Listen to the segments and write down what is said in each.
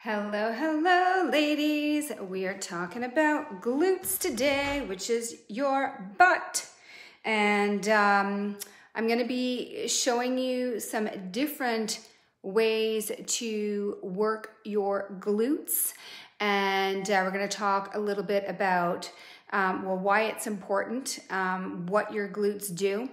Hello, hello, ladies. We are talking about glutes today, which is your butt. And I'm going to be showing you some different ways to work your glutes. And we're going to talk a little bit about, why it's important, what your glutes do.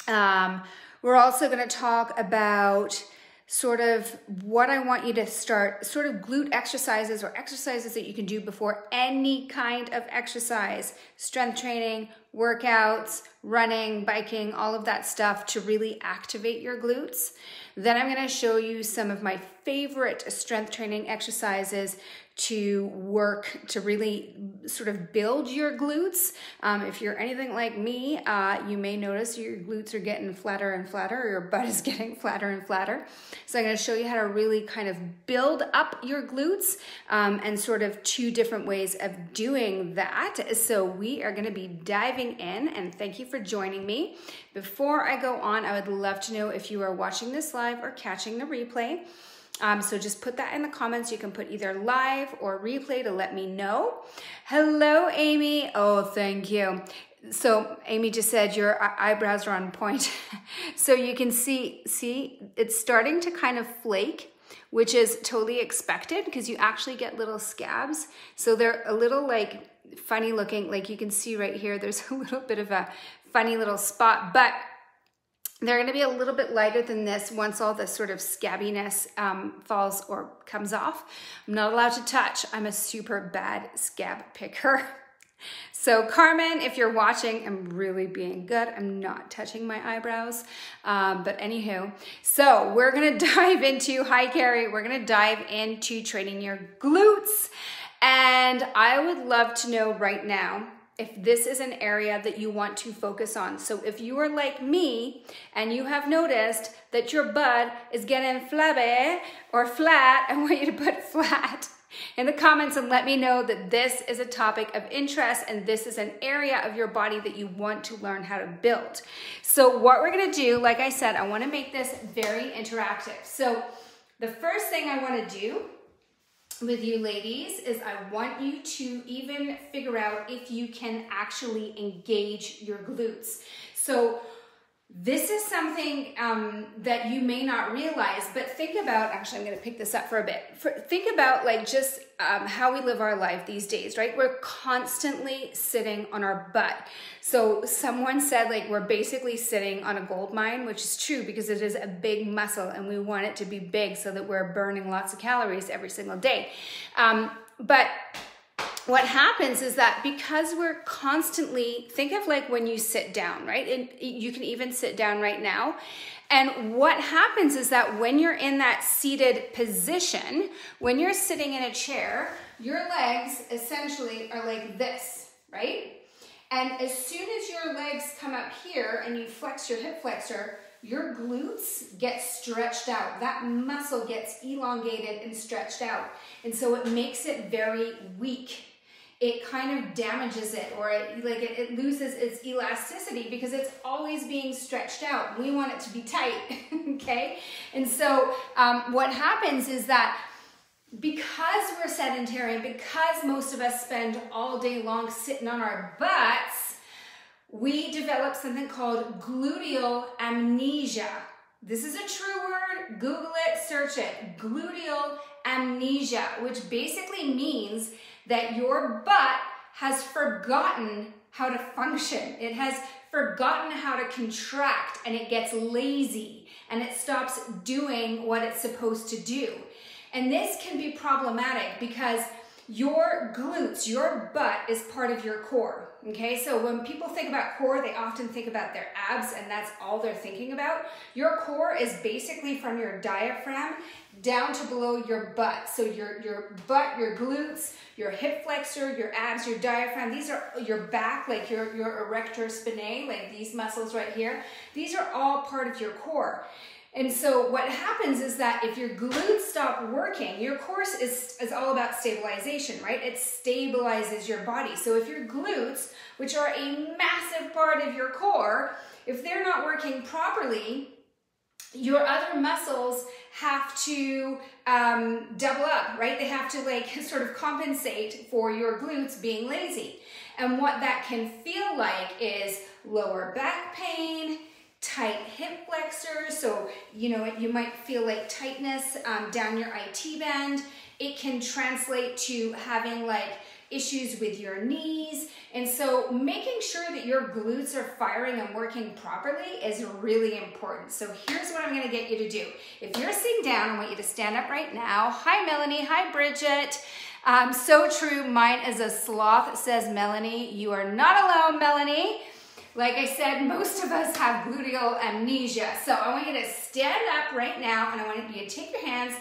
We're also going to talk about sort of what I want you to start, sort of glute exercises or exercises that you can do before any kind of exercise, strength training, workouts, running, biking, all of that stuff to really activate your glutes. Then I'm going to show you some of my favorite strength training exercises to work to really sort of build your glutes. If you're anything like me, you may notice your glutes are getting flatter and flatter, or your butt is getting flatter and flatter. So I'm going to show you how to really kind of build up your glutes and sort of two different ways of doing that. So we are going to be diving in, and thank you for joining me. Before I go on, I would love to know if you are watching this live or catching the replay. So just put that in the comments. You can put either live or replay to let me know. Hello, Amy. Oh, thank you. So Amy just said your eyebrows are on point. So you can see it's starting to kind of flake, which is totally expected because you actually get little scabs. So they're a little like funny looking, like you can see right here, there's a little bit of a funny little spot, but they're going to be a little bit lighter than this once all the sort of scabbiness falls or comes off. I'm not allowed to touch. I'm a super bad scab picker. So Carmen, if you're watching, I'm really being good. I'm not touching my eyebrows. But anywho, so we're going to dive into, hi Carrie, we're going to dive into training your glutes. And I would love to know right now if this is an area that you want to focus on. So if you are like me and you have noticed that your butt is getting flabby or flat, I want you to put flat in the comments and let me know that this is a topic of interest and this is an area of your body that you want to learn how to build. So what we're gonna do, like I said, I wanna make this very interactive. So the first thing I wanna do with you ladies is I want you to even figure out if you can actually engage your glutes. So this is something that you may not realize, but think about, actually I'm going to pick this up for a bit. Think about like just how we live our life these days, right? We're constantly sitting on our butt. So someone said like we're basically sitting on a gold mine, which is true because it is a big muscle and we want it to be big so that we're burning lots of calories every single day. But what happens is that because we're constantly, think of like when you sit down, right? And you can even sit down right now. And what happens is that when you're in that seated position, when you're sitting in a chair, your legs essentially are like this, right? And as soon as your legs come up here and you flex your hip flexor, your glutes get stretched out. That muscle gets elongated and stretched out. And so it makes it very weak. It kind of damages it, or it loses its elasticity because it's always being stretched out. We want it to be tight, okay? And so what happens is that because we're sedentary, because most of us spend all day long sitting on our butts, we develop something called gluteal amnesia. This is a true word. Google it, search it. Gluteal amnesia, which basically means that your butt has forgotten how to function. It has forgotten how to contract, and it gets lazy and it stops doing what it's supposed to do. And this can be problematic because your glutes, your butt is part of your core. Okay, so when people think about core, they often think about their abs and that's all they're thinking about. Your core is basically from your diaphragm down to below your butt. So your butt, your glutes, your hip flexor, your abs, your diaphragm, these are your back, like your erector spinae, like these muscles right here. These are all part of your core. And so what happens is that if your glutes stop working, your core is all about stabilization, right? It stabilizes your body. So if your glutes, which are a massive part of your core, if they're not working properly, your other muscles have to double up, right? They have to like sort of compensate for your glutes being lazy. And what that can feel like is lower back pain, tight hip flexors. So, you know, you might feel like tightness down your IT band. It can translate to having like issues with your knees. And so making sure that your glutes are firing and working properly is really important. So here's what I'm gonna get you to do. If you're sitting down, I want you to stand up right now. Hi, Melanie. Hi, Bridget. So true. Mine is a sloth, says Melanie. You are not alone, Melanie. Like I said, most of us have gluteal amnesia. So I want you to stand up right now, and I want you to take your hands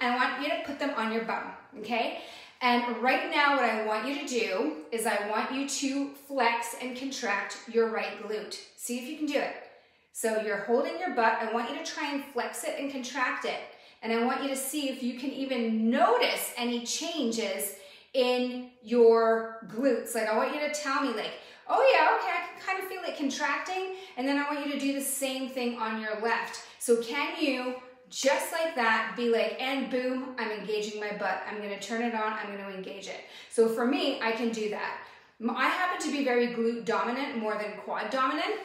and I want you to put them on your bum, okay? And right now what I want you to do is I want you to flex and contract your right glute. See if you can do it. So you're holding your butt. I want you to try and flex it and contract it. And I want you to see if you can even notice any changes in your glutes. Like I want you to tell me like, oh yeah, okay, I can kind of feel it contracting. And then I want you to do the same thing on your left. So can you, just like that, be like, and boom, I'm engaging my butt. I'm gonna turn it on, I'm gonna engage it. So for me, I can do that. I happen to be very glute dominant more than quad dominant.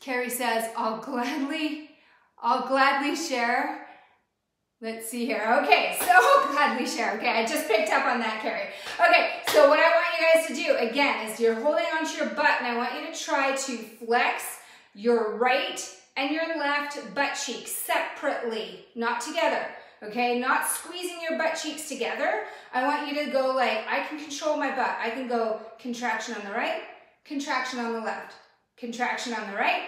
Carrie says, I'll gladly share. Let's see here. Okay, so gladly share. Okay, I just picked up on that, Carrie. Okay, so what I want you guys to do, again, is you're holding onto your butt, and I want you to try to flex your right and your left butt cheeks separately, not together, okay? Not squeezing your butt cheeks together. I want you to go like, I can control my butt. I can go contraction on the right, contraction on the left, contraction on the right,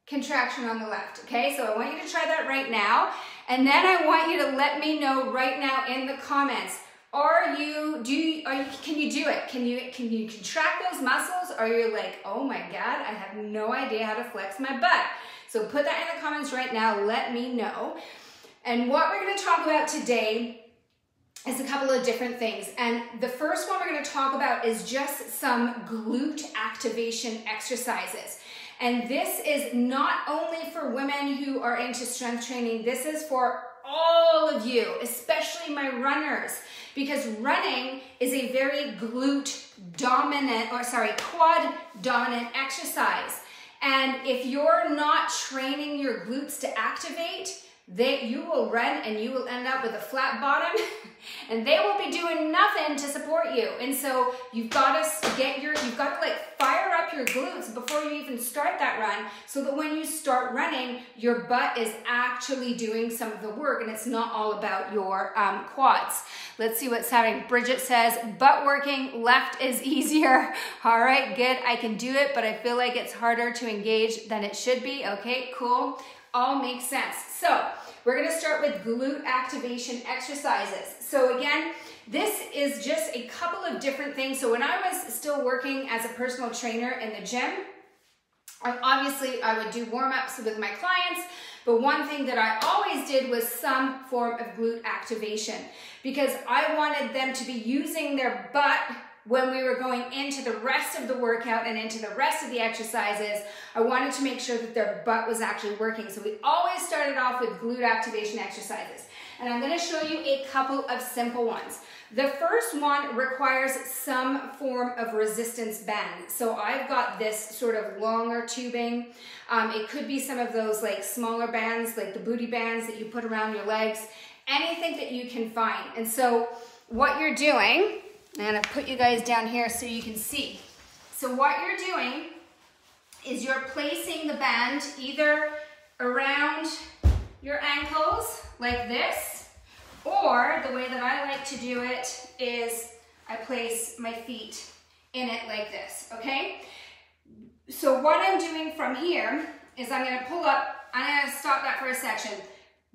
contraction on the left, okay? So I want you to try that right now. And then I want you to let me know right now in the comments, can you do it? Can you contract those muscles? Or you're like, oh my God, I have no idea how to flex my butt. So put that in the comments right now, let me know. And what we're gonna talk about today is a couple of different things. And the first one we're gonna talk about is just some glute activation exercises. And this is not only for women who are into strength training, this is for all of you, especially my runners, because running is a very quad dominant exercise. And if you're not training your glutes to activate, you will run and you will end up with a flat bottom and they will be doing nothing to support you. And so you've got to like fire up your glutes before you even start that run, so that when you start running, your butt is actually doing some of the work and it's not all about your quads. Let's see what's happening. Bridget says, butt working left is easier. All right, good. I can do it, but I feel like it's harder to engage than it should be. Okay, cool. All makes sense. So we're gonna start with glute activation exercises. So again, this is just a couple of different things. So when I was still working as a personal trainer in the gym, obviously I would do warm-ups with my clients, but one thing that I always did was some form of glute activation, because I wanted them to be using their butt when we were going into the rest of the workout and into the rest of the exercises. I wanted to make sure that their butt was actually working. So we always started off with glute activation exercises. And I'm gonna show you a couple of simple ones. The first one requires some form of resistance band. So I've got this sort of longer tubing. It could be some of those like smaller bands, like the booty bands that you put around your legs, anything that you can find. And so what you're doing, and I put you guys down here so you can see. So what you're doing is you're placing the band either around your ankles like this, or the way that I like to do it is I place my feet in it like this, okay? So what I'm doing from here is I'm gonna pull up, I'm gonna stop that for a section.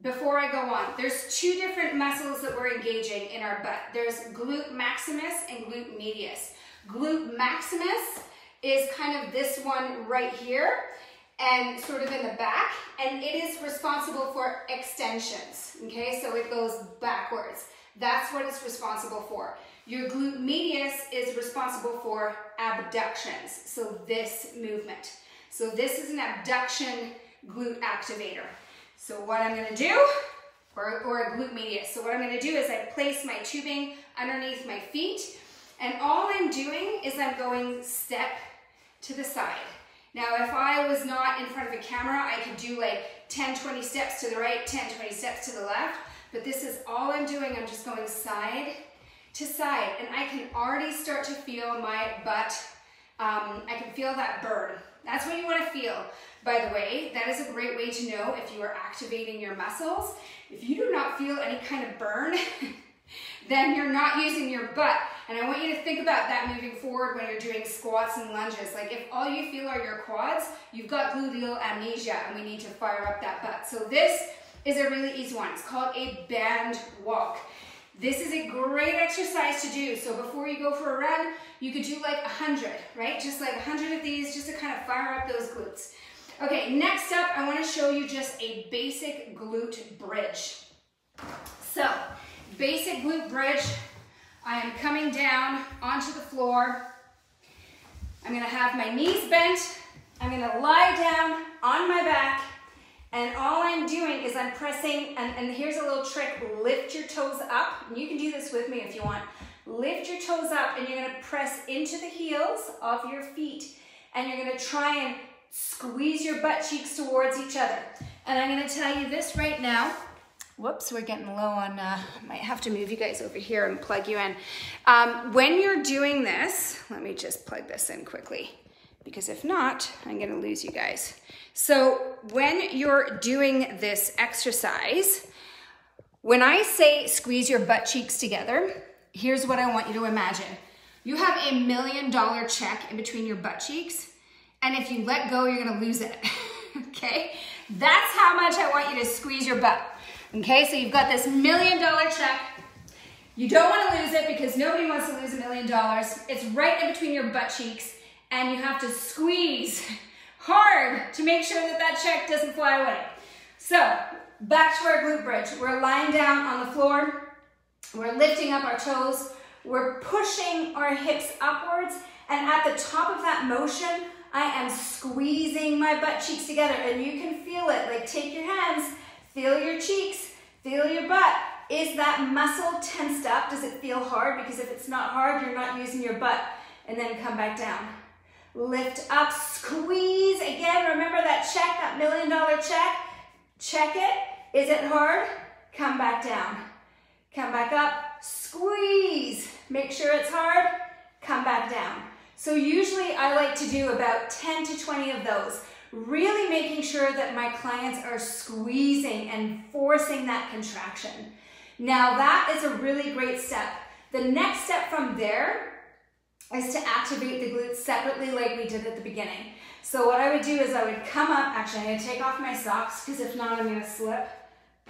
Before I go on, there's two different muscles that we're engaging in our butt. There's glute maximus and glute medius. Glute maximus is kind of this one right here and sort of in the back, and it is responsible for extensions, okay? So it goes backwards. That's what it's responsible for. Your glute medius is responsible for abductions, so this movement. So this is an abduction glute activator. So what I'm gonna do, or a glute medius. So what I'm gonna do is I place my tubing underneath my feet, and all I'm doing is I'm going step to the side. Now, if I was not in front of a camera, I could do like 10, 20 steps to the right, 10, 20 steps to the left, but this is all I'm doing. I'm just going side to side, and I can already start to feel my butt. I can feel that burn. That's what you want to feel. By the way, that is a great way to know if you are activating your muscles. If you do not feel any kind of burn, then you're not using your butt. And I want you to think about that moving forward when you're doing squats and lunges. Like if all you feel are your quads, you've got gluteal amnesia, and we need to fire up that butt. So this is a really easy one. It's called a band walk. This is a great exercise to do. So before you go for a run, you could do like 100, right? Just like 100 of these just to kind of fire up those glutes. Okay, next up, I want to show you just a basic glute bridge. So, basic glute bridge. I am coming down onto the floor. I'm going to have my knees bent. I'm going to lie down on my back. And all I'm doing is I'm pressing, and here's a little trick, lift your toes up. And you can do this with me if you want. Lift your toes up, and you're going to press into the heels of your feet. And you're going to try and squeeze your butt cheeks towards each other. And I'm going to tell you this right now. Whoops, we're getting low on, might have to move you guys over here and plug you in. When you're doing this, let me just plug this in quickly, because if not, I'm gonna lose you guys. So when you're doing this exercise, when I say squeeze your butt cheeks together, here's what I want you to imagine. You have $1 million check in between your butt cheeks, and if you let go, you're gonna lose it, okay? That's how much I want you to squeeze your butt. Okay, so you've got this $1 million check. You don't want to lose it because nobody wants to lose $1 million. It's right in between your butt cheeks, and you have to squeeze hard to make sure that that check doesn't fly away. So, back to our glute bridge. We're lying down on the floor. We're lifting up our toes. We're pushing our hips upwards, and at the top of that motion, I am squeezing my butt cheeks together, and you can feel it. Like, take your hands, feel your cheeks, feel your butt. Is that muscle tensed up? Does it feel hard? Because if it's not hard, you're not using your butt. And then come back down. Lift up, squeeze. Again, remember that check, that $1 million check? Check it. Is it hard? Come back down. Come back up, squeeze. Make sure it's hard. Come back down. So usually I like to do about 10 to 20 of those. Really making sure that my clients are squeezing and forcing that contraction. Now that is a really great step. The next step from there is to activate the glutes separately like we did at the beginning. So what I would do is I would come up, actually I'm going to take off my socks because if not I'm going to slip.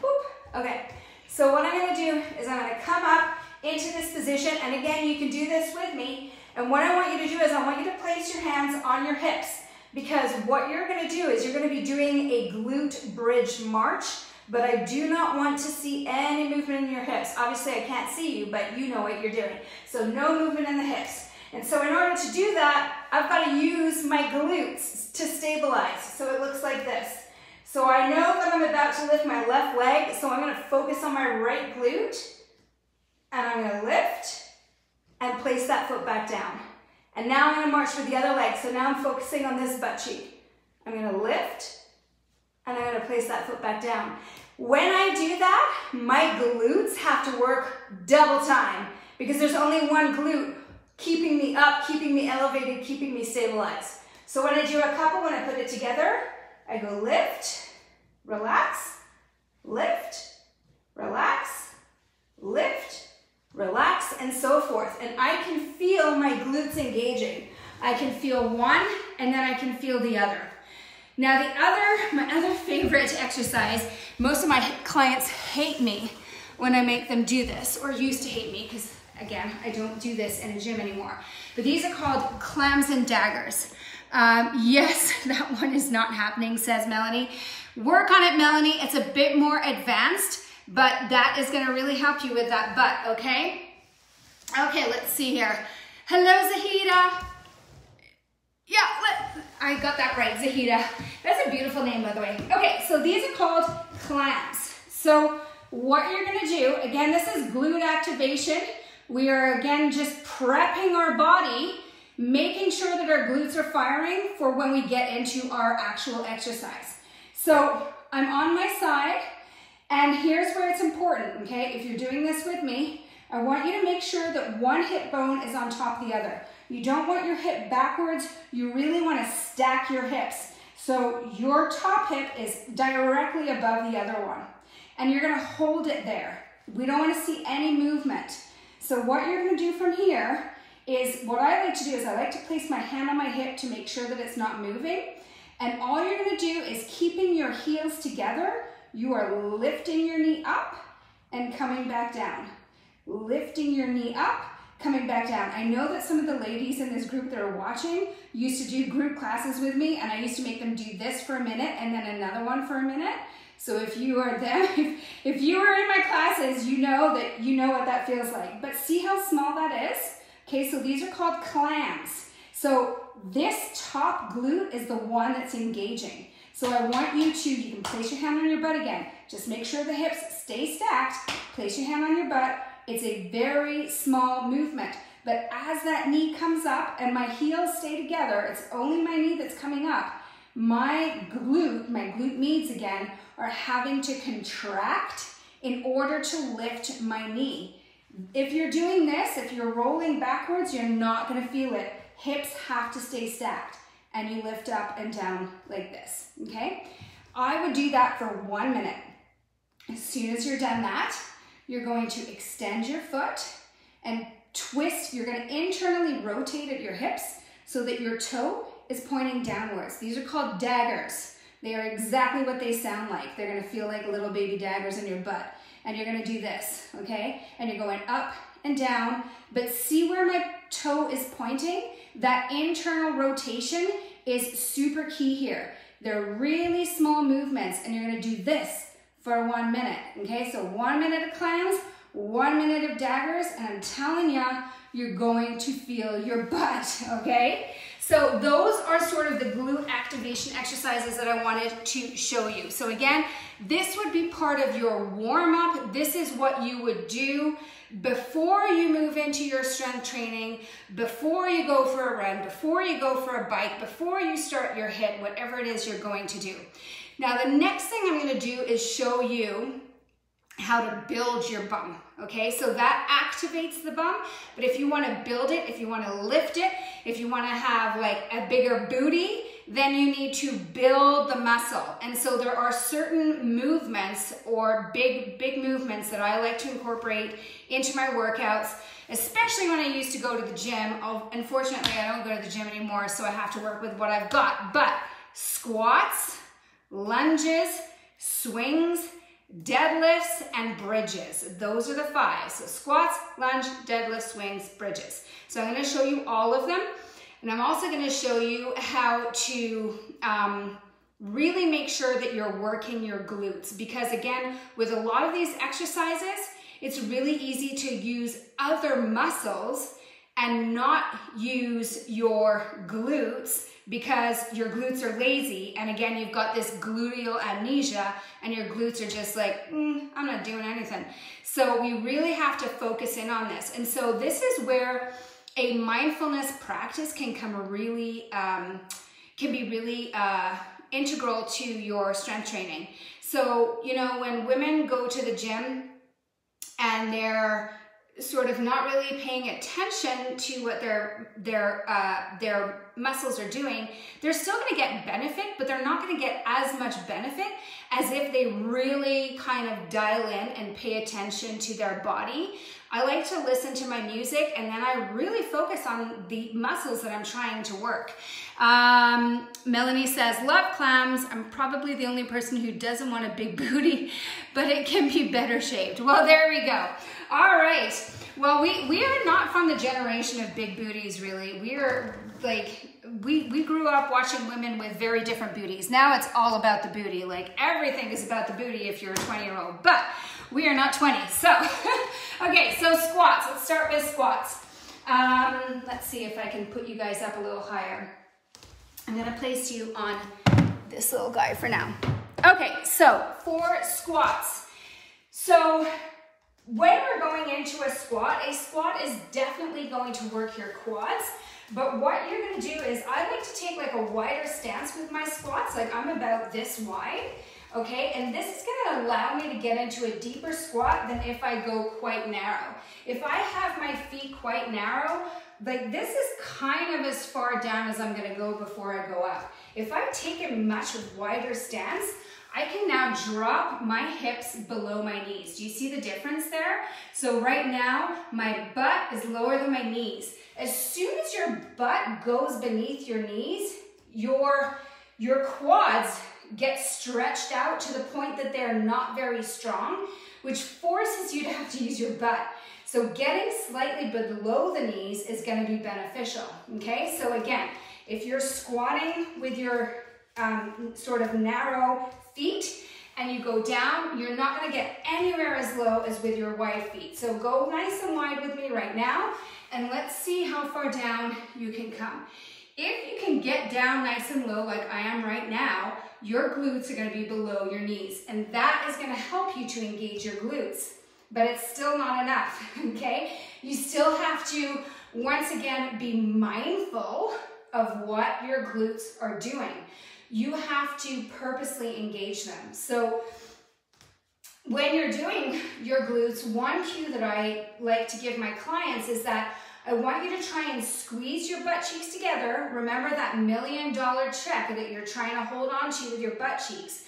Whoop. Okay, so what I'm going to do is I'm going to come up into this position, and again you can do this with me, and what I want you to do is I want you to place your hands on your hips. Because what you're going to do is you're going to be doing a glute bridge march, but I do not want to see any movement in your hips. Obviously, I can't see you, but you know what you're doing. So no movement in the hips. And so in order to do that, I've got to use my glutes to stabilize. So it looks like this. So I know that I'm about to lift my left leg, so I'm going to focus on my right glute, and I'm going to lift and place that foot back down. And now I'm going to march with the other leg. So now I'm focusing on this butt cheek. I'm going to lift, and I'm going to place that foot back down. When I do that, my glutes have to work double time because there's only one glute keeping me up, keeping me elevated, keeping me stabilized. So when I do a couple, when I put it together, I go lift, relax, lift, relax, lift, relax, and so forth. And I can feel my glutes engaging. I can feel one, and then I can feel the other. Now my other favorite exercise, most of my clients hate me when I make them do this, or used to hate me, because again, I don't do this in a gym anymore. But these are called clams and daggers. Yes, that one is not happening, says Melanie. Work on it, Melanie. It's a bit more advanced, but that is gonna really help you with that butt, okay? Okay, let's see here. Hello, Zahida. Yeah, I got that right, Zahida. That's a beautiful name, by the way. Okay, so these are called clams. So what you're gonna do, again, this is glute activation. We are, again, just prepping our body, making sure that our glutes are firing for when we get into our actual exercise. So I'm on my side, and here's where it's important, okay? If you're doing this with me, I want you to make sure that one hip bone is on top of the other. You don't want your hip backwards. You really want to stack your hips. So your top hip is directly above the other one. And you're going to hold it there. We don't want to see any movement. So what you're going to do from here is, what I like to do is I like to place my hand on my hip to make sure that it's not moving. And all you're going to do is, keeping your heels together, you are lifting your knee up and coming back down. Lifting your knee up, coming back down. I know that some of the ladies in this group that are watching used to do group classes with me, and I used to make them do this for a minute and then another one for a minute. So if you are them, if you are in my classes, you know what that feels like. But see how small that is? Okay, so these are called clams. So this top glute is the one that's engaging. So I want you can place your hand on your butt again. Just make sure the hips stay stacked. Place your hand on your butt. It's a very small movement, but as that knee comes up and my heels stay together, it's only my knee that's coming up, my glute meads again, are having to contract in order to lift my knee. If you're doing this, if you're rolling backwards, you're not gonna feel it. Hips have to stay stacked, and you lift up and down like this, okay? I would do that for 1 minute. As soon as you're done that, you're going to extend your foot and twist. You're going to internally rotate at your hips so that your toe is pointing downwards. These are called daggers. They are exactly what they sound like. They're going to feel like little baby daggers in your butt. And you're going to do this, okay? And you're going up and down, but see where my toe is pointing? That internal rotation is super key here. They're really small movements, and you're going to do this for 1 minute, okay? So 1 minute of clams, 1 minute of daggers, and I'm telling ya, you're going to feel your butt, okay? So those are sort of the glute activation exercises that I wanted to show you. So again, this would be part of your warm-up. This is what you would do before you move into your strength training, before you go for a run, before you go for a bike, before you start your HIIT, whatever it is you're going to do. Now, the next thing I'm going to do is show you how to build your bum, okay? So that activates the bum, but if you want to build it, if you want to lift it, if you want to have like a bigger booty, then you need to build the muscle. And so there are certain movements or big movements that I like to incorporate into my workouts, especially when I used to go to the gym. Unfortunately, I don't go to the gym anymore, so I have to work with what I've got. But squats, lunges, swings, deadlifts, and bridges. Those are the 5. So squats, lunge, deadlift, swings, bridges. So I'm going to show you all of them. And I'm also going to show you how to really make sure that you're working your glutes. Because again, with a lot of these exercises, it's really easy to use other muscles and not use your glutes because your glutes are lazy. And again, you've got this gluteal amnesia and your glutes are just like, I'm not doing anything. So we really have to focus in on this. And so this is where a mindfulness practice can be really integral to your strength training. So, you know, when women go to the gym and they're sort of not really paying attention to what their muscles are doing, they're still going to get benefit, but they're not going to get as much benefit as if they really kind of dial in and pay attention to their body. I like to listen to my music and then I really focus on the muscles that I'm trying to work. Melanie says, love clams. I'm probably the only person who doesn't want a big booty, but it can be better shaped. Well, there we go. All right. Well, we are not from the generation of big booties, really. We are like, we grew up watching women with very different booties. Now it's all about the booty. Like everything is about the booty if you're a 20-year-old, but we are not 20. So, okay, so squats. Let's start with squats. Let's see if I can put you guys up a little higher. I'm gonna place you on this little guy for now. Okay, so for squats. So when we're going into a squat is definitely going to work your quads. But what you're gonna do is, I like to take like a wider stance with my squats, like I'm about this wide, okay? And this is gonna allow me to get into a deeper squat than if I go quite narrow. If I have my feet quite narrow, like this is kind of as far down as I'm gonna go before I go up. If I take a much wider stance, I can now drop my hips below my knees. Do you see the difference there? So right now, my butt is lower than my knees. As soon as your butt goes beneath your knees, your quads get stretched out to the point that they're not very strong, which forces you to have to use your butt. So getting slightly below the knees is going to be beneficial, okay? So again, if you're squatting with your sort of narrow feet and you go down, you're not going to get anywhere as low as with your wide feet. So go nice and wide with me right now, and let's see how far down you can come. If you can get down nice and low like I am right now, your glutes are going to be below your knees, and that is going to help you to engage your glutes. But it's still not enough, okay? You still have to, once again, be mindful of what your glutes are doing. You have to purposely engage them. So when you're doing your glutes, one cue that I like to give my clients is that I want you to try and squeeze your butt cheeks together. Remember that $1 million check that you're trying to hold on to with your butt cheeks.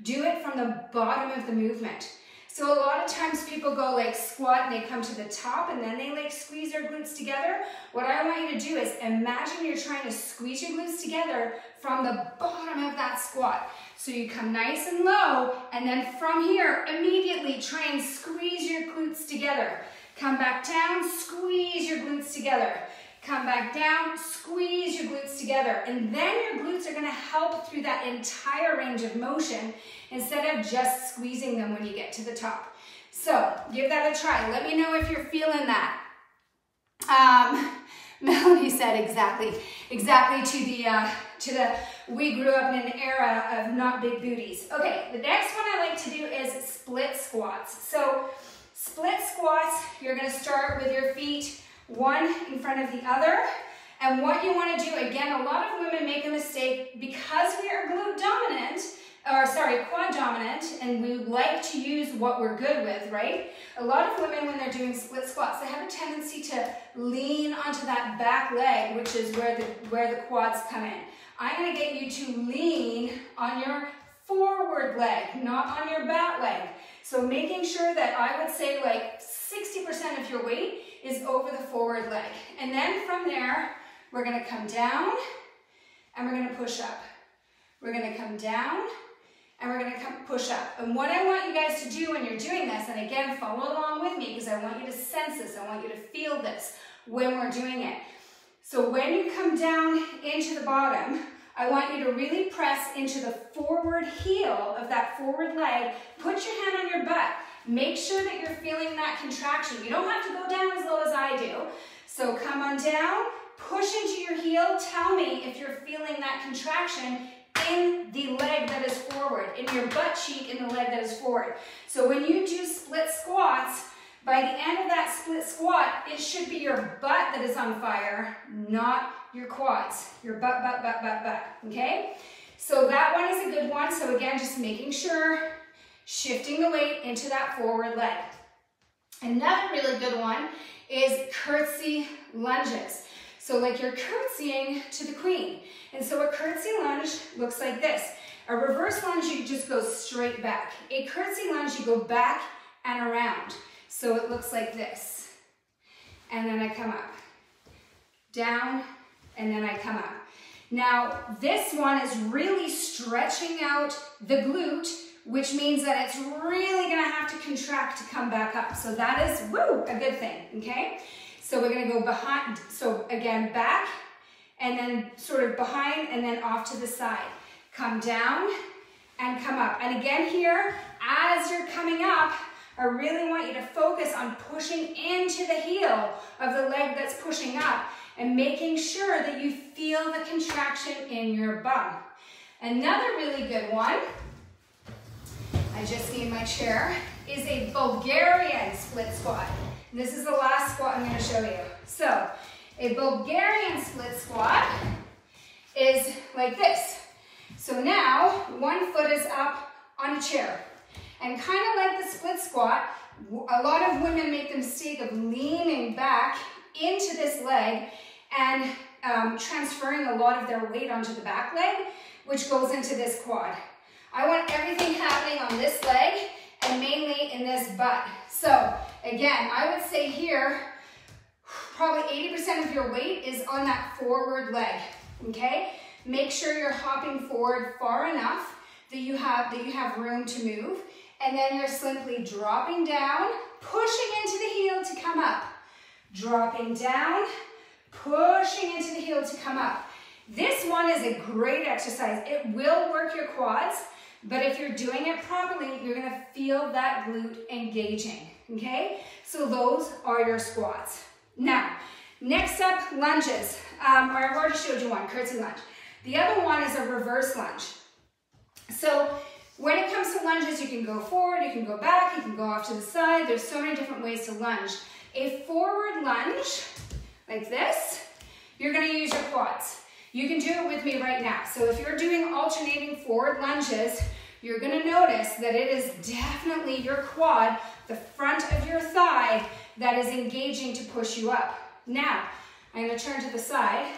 Do it from the bottom of the movement. So a lot of times people go like squat and they come to the top and then they like squeeze their glutes together. What I want you to do is imagine you're trying to squeeze your glutes together from the bottom of that squat. So you come nice and low, and then from here, immediately try and squeeze your glutes together. Come back down, squeeze your glutes together. Come back down, squeeze your glutes together. And then your glutes are gonna help through that entire range of motion instead of just squeezing them when you get to the top. So give that a try. Let me know if you're feeling that. Melanie said exactly to the we grew up in an era of not big booties. Okay, the next one I like to do is split squats. So split squats, you're gonna start with your feet one in front of the other. And what you wanna do, again, a lot of women make a mistake because we are quad dominant, and we like to use what we're good with, right? A lot of women, when they're doing split squats, they have a tendency to lean onto that back leg, which is where the quads come in. I'm gonna get you to lean on your forward leg, not on your back leg. So making sure that I would say like 60% of your weight is over the forward leg. And then from there, we're gonna come down and we're gonna push up. We're gonna come down and we're gonna push up. And what I want you guys to do when you're doing this, and again, follow along with me because I want you to sense this, I want you to feel this when we're doing it. So when you come down into the bottom, I want you to really press into the forward heel of that forward leg. Put your hand on your butt. Make sure that you're feeling that contraction. You don't have to go down as low as I do. So come on down, push into your heel. Tell me if you're feeling that contraction in the leg that is forward, in your butt cheek in the leg that is forward. So when you do split squats, by the end of that split squat, it should be your butt that is on fire, not your quads. Your butt, okay? So that one is a good one. So again, just making sure, shifting the weight into that forward leg. Another really good one is curtsy lunges. So like you're curtsying to the queen. And so a curtsy lunge looks like this. A reverse lunge, you just go straight back. A curtsy lunge, you go back and around. So it looks like this. And then I come up, down, and then I come up. Now, this one is really stretching out the glute, which means that it's really gonna have to contract to come back up. So that is, woo, a good thing, okay? So we're gonna go behind, so again, back, and then sort of behind, and then off to the side. Come down, and come up. And again here, as you're coming up, I really want you to focus on pushing into the heel of the leg that's pushing up and making sure that you feel the contraction in your bum. Another really good one, I just need my chair. is a Bulgarian split squat. And this is the last squat I'm going to show you. So a Bulgarian split squat is like this. So now one foot is up on a chair. And kind of like the split squat, a lot of women make the mistake of leaning back into this leg and transferring a lot of their weight onto the back leg, which goes into this quad. I want everything happening on this leg and mainly in this butt. So again, I would say here, probably 80% of your weight is on that forward leg, okay? Make sure you're hopping forward far enough that you have room to move, and then you're simply dropping down, pushing into the heel to come up. Dropping down, pushing into the heel to come up. This one is a great exercise. It will work your quads, but if you're doing it properly, you're gonna feel that glute engaging, okay? So those are your squats. Now, next up, lunges. I've already showed you one, curtsy lunge. The other one is a reverse lunge. So when it comes to lunges, you can go forward, you can go back, you can go off to the side. There's so many different ways to lunge. A forward lunge, like this, you're gonna use your quads. You can do it with me right now. So if you're doing alternating forward lunges, you're gonna notice that it is definitely your quad, the front of your thigh, that is engaging to push you up. Now, I'm gonna turn to the side.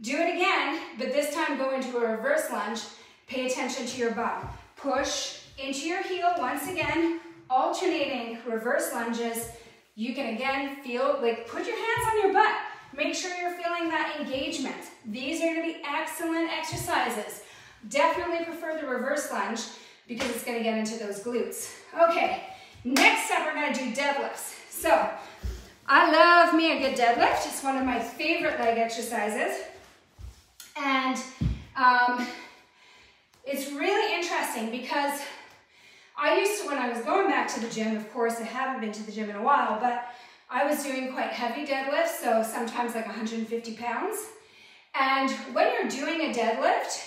Do it again, but this time go into a reverse lunge. Pay attention to your bum. Push into your heel once again, alternating reverse lunges. You can again feel, like, put your hands on your butt. Make sure you're feeling that engagement. These are gonna be excellent exercises. Definitely prefer the reverse lunge because it's gonna get into those glutes. Okay, next up we're gonna do deadlifts. So, I love me a good deadlift. It's one of my favorite leg exercises. And it's really interesting because I used to, when I was going back to the gym, of course I haven't been to the gym in a while, but I was doing quite heavy deadlifts, so sometimes like 150 pounds. And when you're doing a deadlift,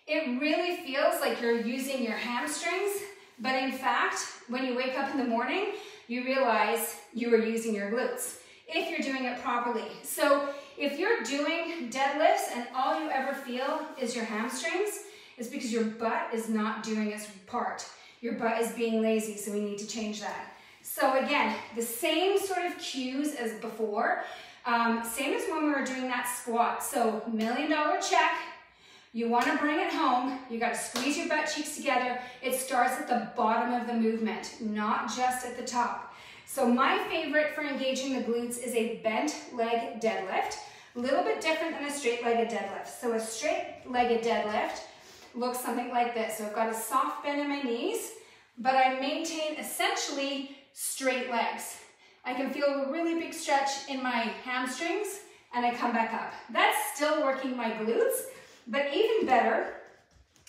it really feels like you're using your hamstrings, but in fact, when you wake up in the morning, you realize you were using your glutes, if you're doing it properly. So if you're doing deadlifts and all you ever feel is your hamstrings, it's because your butt is not doing its part. Your butt is being lazy, so we need to change that. So again, the same sort of cues as before, same as when we were doing that squat. So $1 million check, you wanna bring it home, you gotta squeeze your butt cheeks together. It starts at the bottom of the movement, not just at the top. So my favorite for engaging the glutes is a bent leg deadlift, a little bit different than a straight-legged deadlift. So a straight-legged deadlift looks something like this. So I've got a soft bend in my knees, but I maintain essentially straight legs. I can feel a really big stretch in my hamstrings and I come back up. That's still working my glutes, but even better,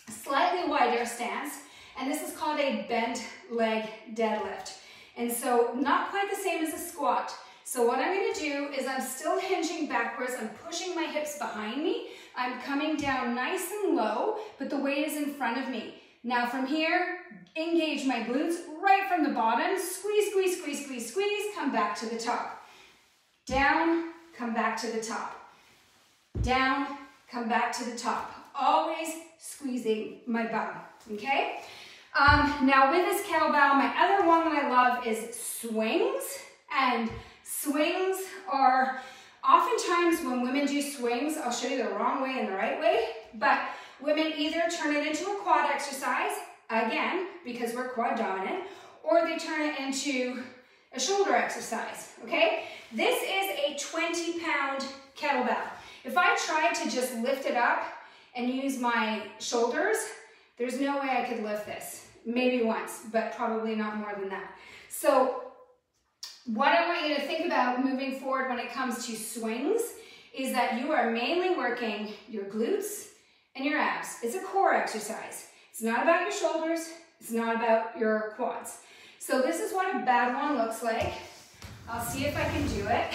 slightly wider stance, and this is called a bent leg deadlift. And so not quite the same as a squat. So what I'm gonna do is I'm still hinging backwards, I'm pushing my hips behind me, I'm coming down nice and low, but the weight is in front of me. Now from here, engage my glutes right from the bottom, squeeze, squeeze, squeeze, squeeze, squeeze, come back to the top. Down, come back to the top. Down, come back to the top. Always squeezing my bum, okay? Now with this kettlebell, my other one that I love is swings. And swings are oftentimes when women do swings, I'll show you the wrong way and the right way, but women either turn it into a quad exercise, again, because we're quad dominant, or they turn it into a shoulder exercise, okay? This is a 20-pound kettlebell. If I try to just lift it up and use my shoulders, there's no way I could lift this. Maybe once, but probably not more than that. So what I want you to think about moving forward when it comes to swings is that you are mainly working your glutes and your abs. It's a core exercise. It's not about your shoulders. It's not about your quads. So this is what a bad one looks like. I'll see if I can do it.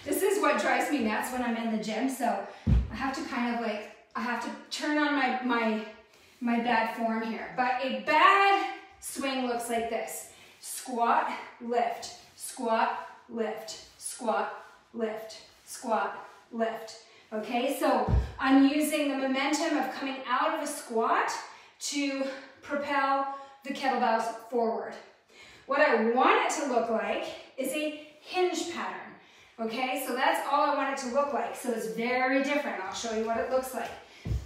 This is what drives me nuts when I'm in the gym. So I have to kind of like, I have to turn on my bad form here. But a bad swing looks like this. squat, lift, squat, lift, squat, lift, squat, lift. Okay, so I'm using the momentum of coming out of a squat to propel the kettlebells forward. What I want it to look like is a hinge pattern. Okay, so that's all I want it to look like. So it's very different. I'll show you what it looks like.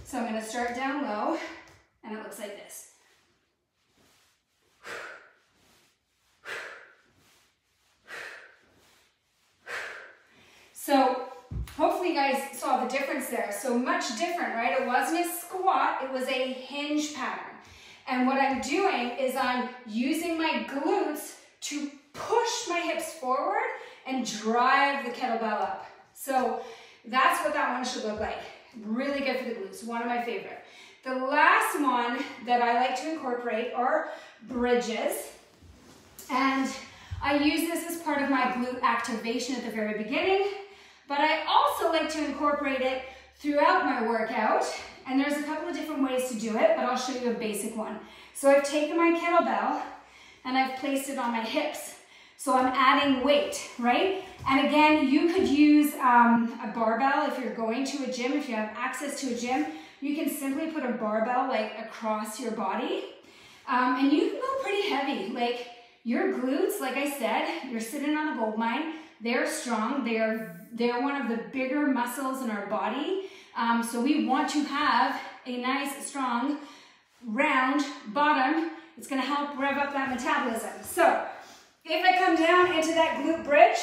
So I'm going to start down low, and it looks like this. So hopefully you guys saw the difference there. So much different, right? It wasn't a squat, it was a hinge pattern. And what I'm doing is I'm using my glutes to push my hips forward and drive the kettlebell up. So that's what that one should look like. Really good for the glutes, one of my favorite. The last one that I like to incorporate are bridges. And I use this as part of my glute activation at the very beginning, but I also like to incorporate it throughout my workout. And there's a couple of different ways to do it, but I'll show you a basic one. So I've taken my kettlebell and I've placed it on my hips. So I'm adding weight, right? And again, you could use a barbell if you're going to a gym. If you have access to a gym, you can simply put a barbell like across your body. And you can go pretty heavy. Like your glutes, like I said, you're sitting on a gold mine. They're strong. They're one of the bigger muscles in our body. So we want to have a nice, strong, round bottom. It's going to help rev up that metabolism. So if I come down into that glute bridge,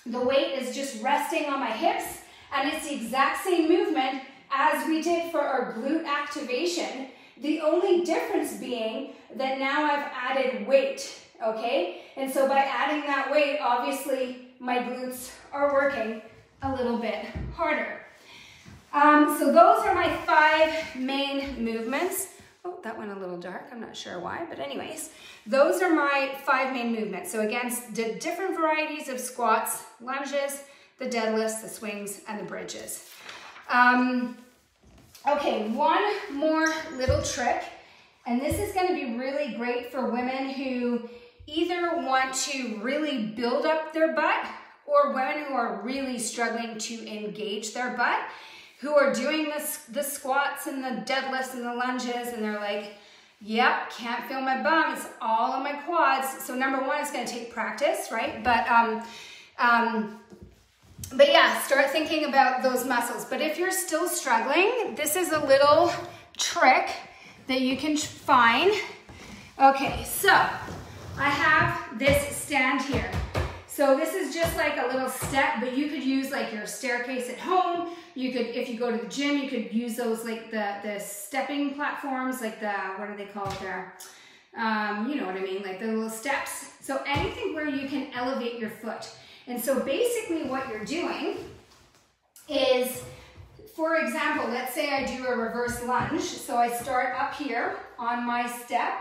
the weight is just resting on my hips, and it's the exact same movement as we did for our glute activation. The only difference being that now I've added weight, okay? And so by adding that weight, obviously my glutes are working a little bit harder. So those are my 5 main movements. Oh, that went a little dark. I'm not sure why, but anyways, those are my 5 main movements. So again, the different varieties of squats, lunges, the deadlifts, the swings, and the bridges. Okay, one more little trick, and this is going to be really great for women who either want to really build up their butt or women who are really struggling to engage their butt, who are doing the squats and the deadlifts and the lunges, and they're like, yep, can't feel my bum, it's all on my quads. So number one, it's going to take practice, right? But yeah, start thinking about those muscles. But if you're still struggling, this is a little trick that you can find. Okay, so I have this stand here. So this is just like a little step, but you could use like your staircase at home. You could, if you go to the gym, you could use those like the stepping platforms, like the, what are they called there? You know what I mean, like the little steps. So anything where you can elevate your foot. And so basically what you're doing is, for example, let's say I do a reverse lunge. So I start up here on my step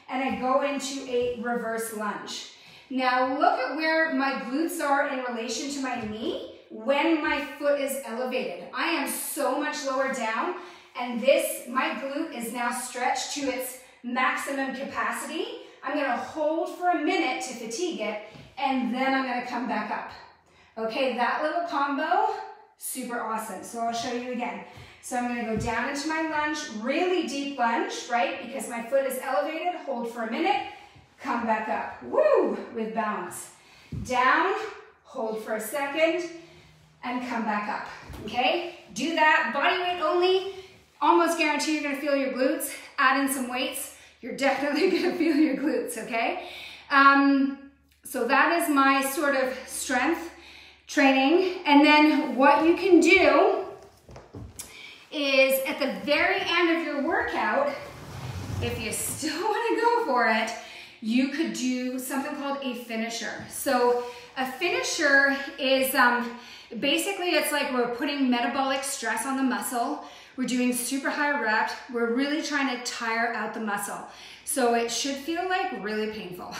and I go into a reverse lunge. Now look at where my glutes are in relation to my knee when my foot is elevated. I am so much lower down, and my glute is now stretched to its maximum capacity. I'm going to hold for a minute to fatigue it, and then I'm going to come back up. Okay, that little combo, super awesome. So I'll show you again. So I'm going to go down into my lunge, really deep lunge, right? Because my foot is elevated, hold for a minute, come back up, woo, with balance. Down, hold for a second, and come back up, okay? Do that, body weight only, almost guarantee you're gonna feel your glutes. Add in some weights, you're definitely gonna feel your glutes, okay? So that is my sort of strength training. And then what you can do is at the very end of your workout, if you still wanna go for it, you could do something called a finisher. So a finisher is basically, it's like we're putting metabolic stress on the muscle. We're doing super high reps. We're really trying to tire out the muscle. So it should feel like really painful,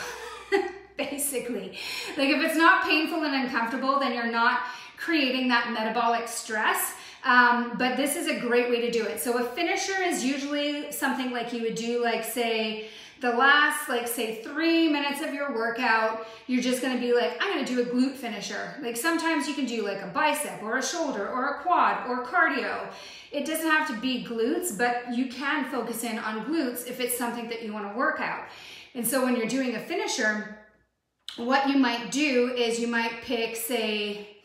basically. Like if it's not painful and uncomfortable, then you're not creating that metabolic stress. But this is a great way to do it. So a finisher is usually something like you would do, like say, The last, like say 3 minutes of your workout, you're just gonna be like, I'm gonna do a glute finisher. Like sometimes you can do like a bicep or a shoulder or a quad or cardio. It doesn't have to be glutes, but you can focus in on glutes if it's something that you wanna work out. And so when you're doing a finisher, what you might do is you might pick, say,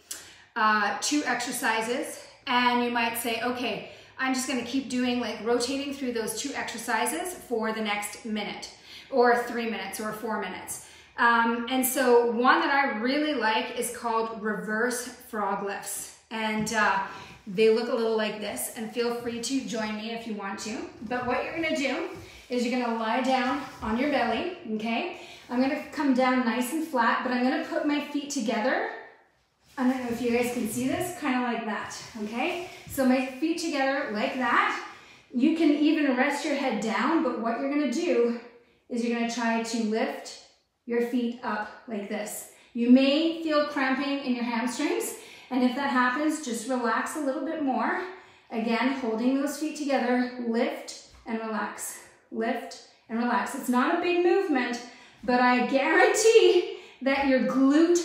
2 exercises, and you might say, okay, I'm just gonna keep doing like rotating through those 2 exercises for the next minute or 3 minutes or 4 minutes. And so one that I really like is called reverse frog lifts. And they look a little like this, and feel free to join me if you want to. But what you're gonna do is you're gonna lie down on your belly, okay? I'm gonna come down nice and flat, but I'm gonna put my feet together. I don't know if you guys can see this, kind of like that, okay? So my feet together like that. You can even rest your head down, but what you're gonna do is you're gonna try to lift your feet up like this. You may feel cramping in your hamstrings, and if that happens, just relax a little bit more. Again, holding those feet together, lift and relax, lift and relax. It's not a big movement, but I guarantee that your glute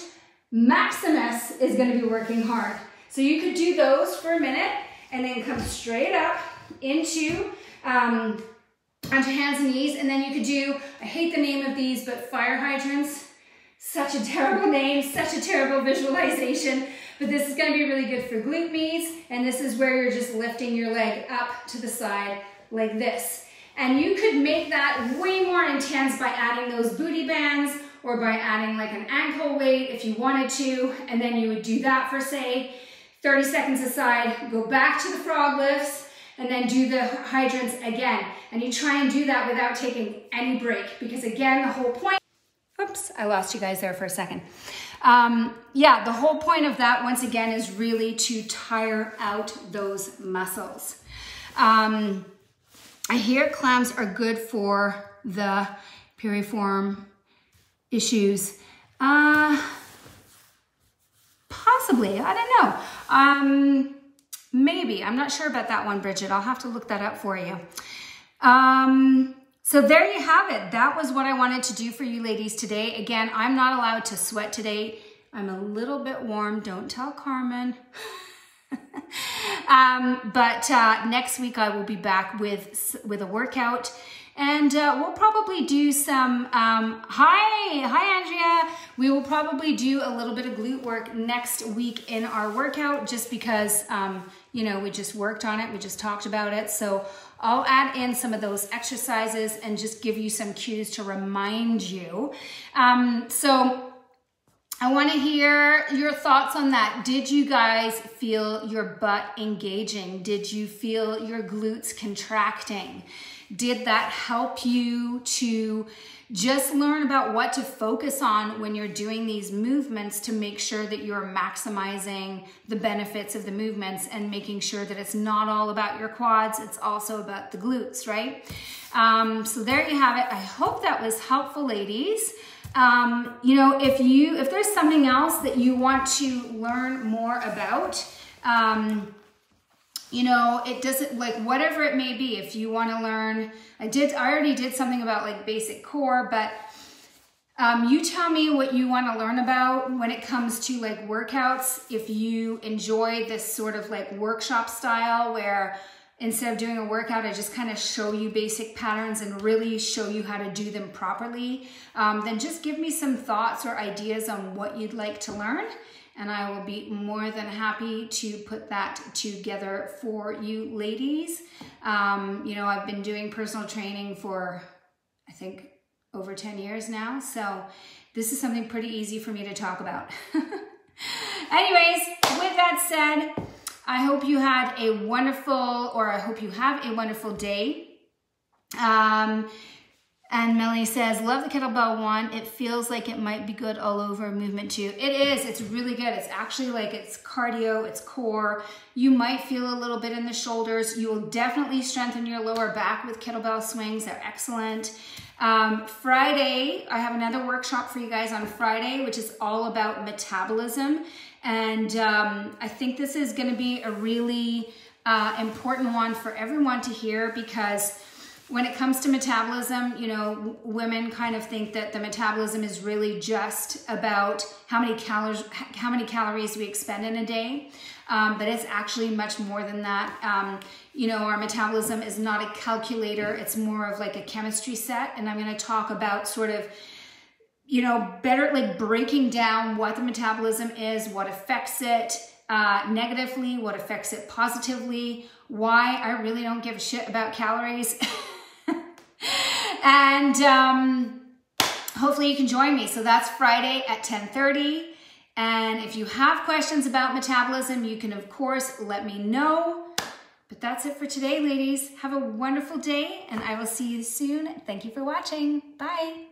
maximus is going to be working hard. So you could do those for a minute and then come straight up into onto hands and knees, and then you could do, I hate the name of these, but fire hydrants. Such a terrible name, such a terrible visualization, but this is going to be really good for glute meets, and this is where you're just lifting your leg up to the side like this. And you could make that way more intense by adding those booty bands, or by adding like an ankle weight if you wanted to, and then you would do that for say 30 seconds aside, go back to the frog lifts, and then do the hydrants again. And you try and do that without taking any break, because again, the whole point, oops, I lost you guys there for a second. Yeah, the whole point of that, once again, is really to tire out those muscles. I hear clams are good for the piriform issues. Possibly, I don't know. Maybe, I'm not sure about that one, Bridget. I'll have to look that up for you. So there you have it. That was what I wanted to do for you ladies today. Again, I'm not allowed to sweat today. I'm a little bit warm. Don't tell Carmen. But next week I will be back with a workout. And we'll probably do some, hi Andrea. We will probably do a little bit of glute work next week in our workout, just because, you know, we just worked on it. We just talked about it. So I'll add in some of those exercises and just give you some cues to remind you. So I want to hear your thoughts on that. Did you guys feel your butt engaging? Did you feel your glutes contracting? Did that help you to just learn about what to focus on when you're doing these movements to make sure that you're maximizing the benefits of the movements and making sure that it's not all about your quads, it's also about the glutes, right? So there you have it. I hope that was helpful, ladies. You know, if there's something else that you want to learn more about, you know, it doesn't, like, whatever it may be, if you want to learn, I already did something about like basic core, but you tell me what you want to learn about when it comes to like workouts. If you enjoy this sort of like workshop style where instead of doing a workout, I just kind of show you basic patterns and really show you how to do them properly, then just give me some thoughts or ideas on what you'd like to learn. And I will be more than happy to put that together for you ladies. You know, I've been doing personal training for, I think, over 10 years now. So this is something pretty easy for me to talk about. Anyways, with that said, I hope you had a wonderful, or I hope you have a wonderful day. And Melanie says, love the kettlebell one. It feels like it might be good all over movement too. It is, it's really good. It's actually like, it's cardio, it's core. You might feel a little bit in the shoulders. You will definitely strengthen your lower back with kettlebell swings. They're excellent. Friday, I have another workshop for you guys on Friday, which is all about metabolism. And I think this is gonna be a really important one for everyone to hear, because when it comes to metabolism, you know, women kind of think that the metabolism is really just about how many calories we expend in a day. But it's actually much more than that. You know, our metabolism is not a calculator. It's more of like a chemistry set. And I'm going to talk about sort of, you know, better like breaking down what the metabolism is, what affects it negatively, what affects it positively, why I really don't give a shit about calories. And hopefully you can join me. So that's Friday at 10:30. And if you have questions about metabolism, you can, of course, let me know. But that's it for today, ladies. Have a wonderful day, and I will see you soon. Thank you for watching. Bye.